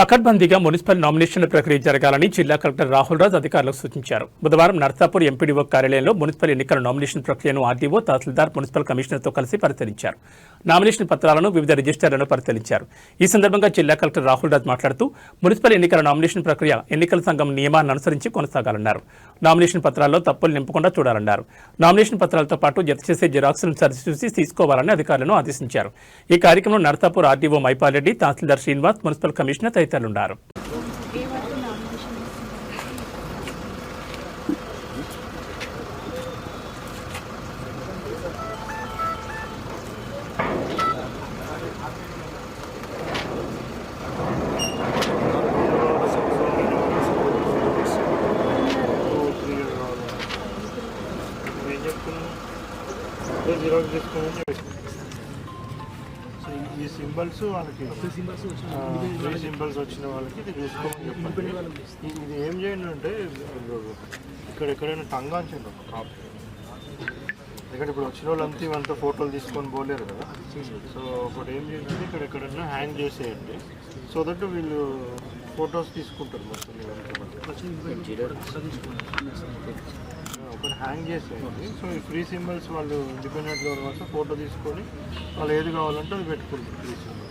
పకడ్బందీగా మున్సిపల్ నామినేషన్ల ప్రక్రియ జరగాలని జిల్లా కలెక్టర్ రాహుల్ రాజ్ అధికారులకు సూచించారు. బుధవారం నర్సాపూర్ ఎంపీడీఓ కార్యాలయంలో మున్సిపల్ ఎన్నికల నామినేషన్ ప్రక్రియను ఆర్డీఓ, తహసీల్దార్, మున్సిపల్ కమిషనర్తో కలిసి పరిశీలించారు. నామినేషన్ పత్రాలను, వివిధ రిజిస్టర్లను పరిశీలించారు. ఈ సందర్భంగా జిల్లా కలెక్టర్ రాహుల్ రాజ్ మాట్లాడుతూ మున్సిపల్ ఎన్నికల నామినేషన్ ప్రక్రియ ఎన్నికల సంఘం నియమాన్ని అనుసరించి కొనసాగాలన్నారు. నామినేషన్ పత్రాల్లో తప్పులు నింపకుండా చూడాలన్నారు. నామినేషన్ పత్రాలతో పాటు జత చేసే జిరాక్స్లను సరిచూసి తీసుకోవాలని అధికారులను ఆదేశించారు. ఈ కార్యక్రమంలో నర్సాపూర్ ఆర్డీఓ మైపాల్రెడ్డి, తహసీల్దార్ శ్రీనివాస్, మున్సిపల్ కమిషనర్ తదితరులున్నారు. ఈ సింబల్స్ వాళ్ళకి సింబల్స్ వచ్చిన వాళ్ళకి ఇది చూసుకోమని చెప్పండి. ఇది ఏం చేయండి అంటే ఇక్కడ ఎక్కడైనా టంగాంచండి ఒక కాపీ. ఇక్కడ ఇప్పుడు వచ్చిన వాళ్ళంతా ఇవంతా ఫోటోలు తీసుకొని పోలేరు కదా. సో ఒకటి ఏం చేయండి అంటే ఇక్కడ ఎక్కడైనా హ్యాంగ్ చేసేయండి. సో దట్ వీళ్ళు ఫొటోస్ తీసుకుంటారు మొత్తం. ఒకటి హ్యాంగ్ చేసేయండి. సో ఈ ఫ్రీ సింబల్స్ వాళ్ళు ఇండిపెండెంట్గా ఉన్న ఫోటో తీసుకొని వాళ్ళు ఏది కావాలంటే అది పెట్టుకుంటారు ఫ్రీ సింబల్.